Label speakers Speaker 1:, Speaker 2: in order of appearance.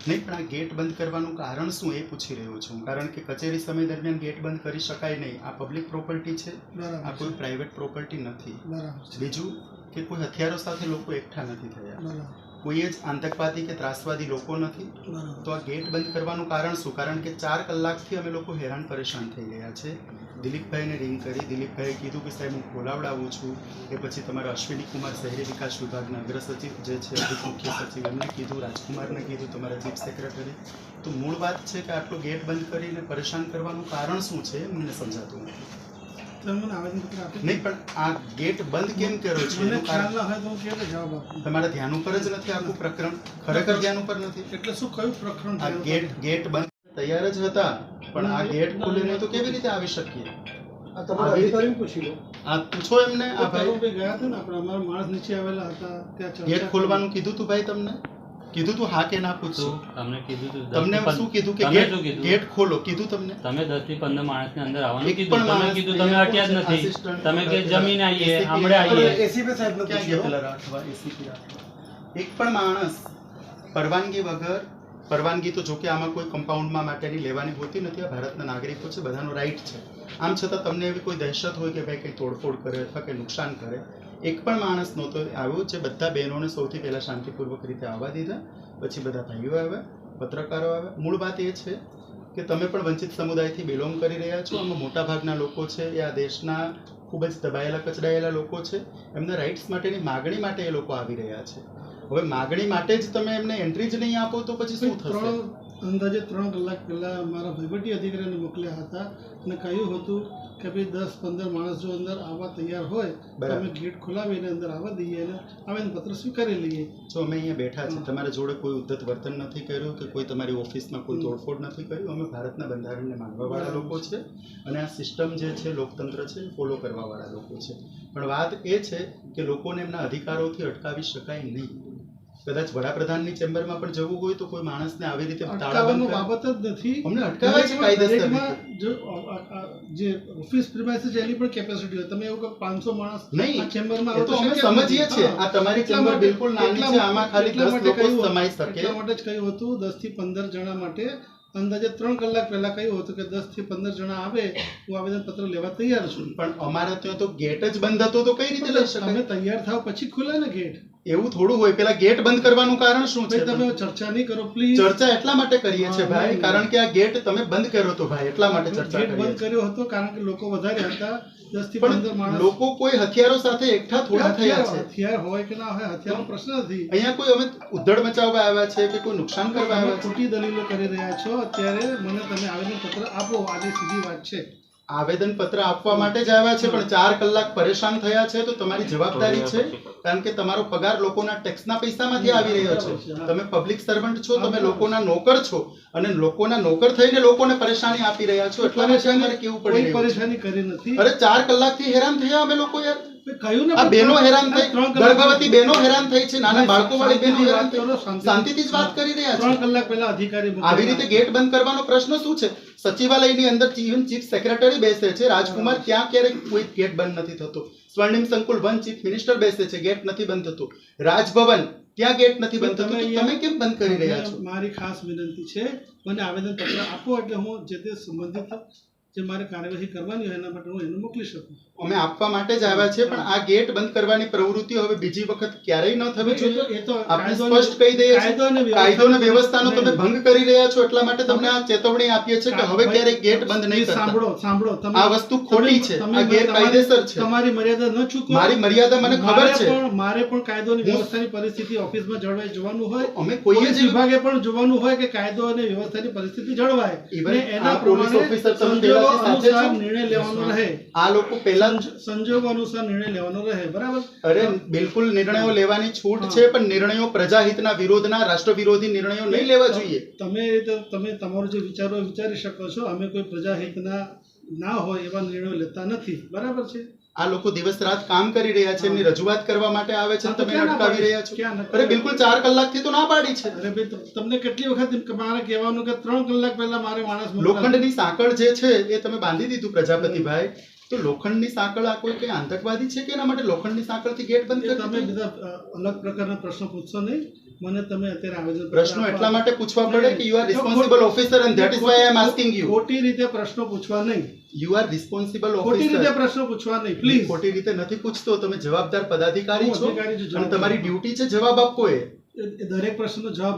Speaker 1: નહીં, પણ આ ગેટ બંધ કરવાનું કારણ શું એ પૂછી રહ્યો છું. કારણ કે કચેરી સમય દરમિયાન ગેટ બંધ કરી શકાય નહીં. આ પબ્લિક પ્રોપર્ટી છે, આ કોઈ પ્રાઇવેટ પ્રોપર્ટી નથી. બીજું કે કોઈ હથિયારો સાથે લોકો એકઠા નથી થયા, કોઈ જ આતંકવાદી કે ત્રાસવાદી લોકો નથી. તો આ ગેટ બંધ કરવાનું કારણ શું? કારણ કે 4 કલાકથી અમે લોકો હેરાન પરેશાન થઈ રહ્યા છે. દિલીપભાઈને રિંગ કરી, દિલીપભાઈએ કીધું કે સાહેબ હું ખોલાવડાવું છું. એ પછી તમારા અશ્વિની કુમાર શહેરી વિકાસ વિભાગના અગ્ર સચિવ જે છે, અધિક મુખ્ય સચિવ, એમને કીધું, રાજકુમારને કીધું, તમારા ચીફ સેક્રેટરી. તો મૂળ વાત છે કે આટલો ગેટ બંધ કરીને પરેશાન કરવાનું કારણ શું છે મને સમજાતું નથી. નહીં, પણ આ ગેટ બંધ કેમ કર્યો છે તમારા ધ્યાન ઉપર જ નથી. આખું પ્રકરણ ખરેખર ધ્યાન ઉપર નથી. એટલે શું કયું પ્રકરણ? આ ગેટ બંધ તૈયાર જ હતા, પણ આ ગેટ ખોલીને તો કેવી રીતે આવી શકીએ? આ તમારા અધિકારીને પૂછી લો. આ પૂછો એમને. આ ભાઈ ગયા હતા ને, આપણે અમારા માણસ નીચે આવેલા હતા ત્યાં ગેટ ખોલવાનું કીધું તું ભાઈ? તમને કીધું તું હા કે ના? પૂછો. તમને કીધું તું? તમને શું કીધું કે ગેટ ખોલો કીધું તમને? તમે 10 થી 15 માણસની અંદર આવવાનું કીધું. તમે કીધું તમે અટ્યા જ નથી. તમે કે જમીન આવીએ, આમળે આવીએ. એસીપી સાહેબ ક્યાં ગયેલા રાખવા? એસીપી એક પણ માણસ પરવાનગી વગર, પરવાનગી તો જોકે આમાં કોઈ કમ્પાઉન્ડમાં માટેની લેવાની હોતી નથી. આ ભારતના નાગરિકો છે, બધાનો રાઈટ છે. આમ છતાં તમને એવી કોઈ દહેશત હોય કે ભાઈ કંઈ તોડફોડ કરે અથવા કંઈ નુકસાન કરે, એક પણ માણસ નહોતો આવ્યો. છે બધા બહેનોને સૌથી પહેલાં શાંતિપૂર્વક રીતે આવવા દીધા, પછી બધા ભાઈઓ આવ્યા, પત્રકારો આવ્યા. મૂળ વાત એ છે કે તમે પણ વંચિત સમુદાયથી બિલોંગ કરી રહ્યા છો. આમાં મોટાભાગના લોકો છે એ આ દેશના ખૂબ જ દબાયેલા કચડાયેલા લોકો છે. એમના રાઇટ્સ માટેની માગણી માટે એ લોકો આવી રહ્યા છે. હવે માગણી માટે જ તમે એમને એન્ટ્રી જ નહીં આપો તો પછી શું થશે? અંદાજે 3 કલાક પહેલા મારા વહીવટી અધિકારીને મોકલ્યા હતા અને કહ્યું હતું કે ભાઈ 10-15 માણસ જો અંદર આવવા તૈયાર હોય તો અમે ગેટ ખોલાવીને અંદર આવવા દઈએ અને આવેદનપત્ર સ્વીકારી લઈએ. જો અમે અહીંયા બેઠા છીએ, તમારા જોડે કોઈ ઉદ્ધત વર્તન નથી કર્યું કે કોઈ તમારી ઓફિસમાં કોઈ તોડફોડ નથી કર્યું. અમે ભારતના બંધારણને માનવાવાળા લોકો છે અને આ સિસ્ટમ જે છે, લોકતંત્ર છે, ફોલો કરવાવાળા લોકો છે. પણ વાત એ છે કે લોકોને એમના અધિકારોથી અટકાવી શકાય નહીં. કદાચ વડાપ્રધાનની ચેમ્બરમાં પણ જવું હોય તો કોઈ માણસને આવી રીતે તાળાબંધ બાબત જ નથી. અમને અટકાવે છે કાયદેસરમાં. જો જે ઓફિસ પ્રિમાઇસીસ એની પણ કેપેસિટી હોય, તમે એવું કે 500 માણસ નહીં ચેમ્બરમાં આવે તો અમે સમજીએ છીએ. આ તમારી ચેમ્બર બિલકુલ નાની છે, આમાં ખાલી 10 લોકો સમાઈ શકે. એટલા માટે જ કહ્યું હતું 10 થી 15 જણા માટે. અંદાજે 3 કલાક પહેલા કહ્યું હતું કે 10 થી 15 જણા આવે હું આવેદનપત્ર લેવા તૈયાર છું. પણ અમારે ત્યાં તો ગેટ જ બંધ હતો તો કઈ રીતે લઈ શકાય? તમે તૈયાર થાવ પછી ખુલે ને ગેટ. એવું થોડું હોય. પેલા ગેટ બંધ કરવાનું કારણ શું છે? તમે ચર્ચા નહીં કરો પ્લીઝ. ચર્ચા એટલા માટે કરીએ છીએ ભાઈ કારણ કે આ ગેટ તમે બંધ કર્યો હતો ભાઈ, એટલા માટે ચર્ચા કરી. બંધ કર્યો હતો કારણ કે લોકો વધારે હતા. 10 થી 15 માણસ. લોકો કોઈ હથિયારો સાથે એકઠા થોડા થયા છે. હથિયાર હોય કે ના હોય, હથિયારનો પ્રશ્ન નથી. અહીંયા કોઈ અમે ઉદ્ધડ મચાવવા આવ્યા છે કે કોઈ નુકસાન કરવા આવ્યા? ખોટી દલીલો કરી રહ્યા છો. અત્યારે મને તમે આવેદનપત્ર આપો, આની સીધી વાત છે. આવેદનપત્ર આપવા માટે જ આવ્યા છે, પણ 4 કલાક પરેશાન થયા છે તો તમારી જવાબદારી છે. કારણ કે તમારો પગાર લોકોના ટેક્સના પૈસામાંથી આવી રહ્યો છે. તમે પબ્લિક સર્વન્ટ છો, તમે લોકોના નોકર છો અને લોકોના નોકર થઈને લોકોને પરેશાની આપી રહ્યા છો. એટલા માટે કેવું પડી રહ્યું? પરેશાની કરી નથી. અરે 4 કલાકથી હેરાન થયા અમે લોકો યાર. આ બહેનો હેરાન થઈ, ગર્ભવતી બહેનો હેરાન થઈ છે, નાના બાળકો વાળી બહેનો હેરાન થઈ. શાંતિથી જ વાત કરી રહ્યા છે. 3 કલાક પહેલા અધિકારી આવી રીતે ગેટ બંધ કરવાનો પ્રશ્ન શું છે? સચિવાલયની અંદર ચીફ સેક્રેટરી બેસે છે, રાજકુમાર, ત્યાં ક્યારેક કોઈ ગેટ બંધ નથી થતો. સ્વર્ણિમ સંકુલ 1 ચીફ મિનિસ્ટર બેસે છે, ગેટ નથી બંધ થતો. રાજભવન ત્યાં ગેટ નથી બંધ થતો. તમે કેમ બંધ કરી રહ્યા છો? મારી ખાસ વિનંતી છે, મને આવેદનપત્ર આપો એટલે હું જે તે સંબંધિત જે મારે કાર્યવાહી કરવાની હોય એના માટે હું એને મોકલી શકું. અમે આપવા માટે જ આવ્યા છે, પણ આ ગેટ બંધ કરવાની પ્રવૃત્તિ હવે બીજી વખત ક્યારેય ન થવી જોઈએ. આપણે સ્પષ્ટ કહી દઈએ છીએ કાયદો અને વ્યવસ્થાનો તમે ભંગ કરી રહ્યા છો, એટલા માટે તમને આ ચેતવણી આપીએ છીએ કે હવે ક્યારેય ગેટ બંધ નહીં કરતા. સાંભળો, આ વસ્તુ ખોટી છે, આ ગેરકાયદેસર છે. તમારી મર્યાદા ન ચૂકો. મારી મર્યાદા મને ખબર છે. મારે પણ કાયદો અને વ્યવસ્થાની પરિસ્થિતિ ઓફિસમાં જળવાઈ જોવાનું હોય. અમે કોઈ જ વિભાગે પણ જોવાનું હોય કે કાયદો અને વ્યવસ્થાની પરિસ્થિતિ જળવાય અને એના પોલીસ ઓફિસર નિર્ણય લેવાનો રહે. આ લોકો પહેલા સંજોગો અનુસાર નિર્ણય લેવાનો રહે. બરાબર? અરે બિલકુલ નિર્ણયો લેવાની છૂટ છે, પણ નિર્ણયો પ્રજાહિતના વિરોધના, રાષ્ટ્ર વિરોધી નિર્ણયો નહીં લેવા જોઈએ. તમે તમારું જે વિચારો વિચારી શકો છો. અમે કોઈ પ્રજાહિતના ના હોય એવા નિર્ણયો લેતા નથી. બરાબર છે? આ લોકો દિવસ રાત કામ કરી રહ્યા છે, એમની રજૂઆત કરવા માટે આવે છે, તમે અટકાવી રહ્યા છો. અરે બિલકુલ 4 કલાકથી તો ના પાડી છે. અરે ભાઈ તમને કેટલી વખત મારે કહેવાનું કે 3 કલાક પહેલા મારે માણસ લોખંડની સાંકળ જે છે એ તમે બાંધી દીધું પ્રજાપતિભાઈ. તો લોખંડની સાંકળ આ કોઈ કઈ આતંકવાદી છે કે એના માટે લોખંડની સાંકળથી ગેટ બંધ કરી? તમે બધા અલગ પ્રકારના પ્રશ્નો પૂછશો નહીં.
Speaker 2: મને તમે અત્યારે આવેદન
Speaker 1: પ્રશ્નો એટલા માટે પૂછવા પડે કે you are responsible officer and that is why I am asking you.
Speaker 2: ખોટી રીતે પ્રશ્નો પૂછવા નહીં.
Speaker 1: યુ આર રિસ્પોન્સિબલ
Speaker 2: ખોટી રીતે
Speaker 1: ઓફિસર.
Speaker 2: પ્રશ્નો પૂછવા નહીં પ્લીઝ.
Speaker 1: ખોટી રીતે નથી પૂછતો. તમે જવાબદાર પદાધિકારી
Speaker 2: હું
Speaker 1: છો
Speaker 2: અધિકારી છું,
Speaker 1: અને
Speaker 2: જવાબ
Speaker 1: તમારી
Speaker 2: આપો.
Speaker 1: ડ્યુટી છે જવાબ આપવો. એ
Speaker 2: દરેક પ્રશ્નનો જવાબ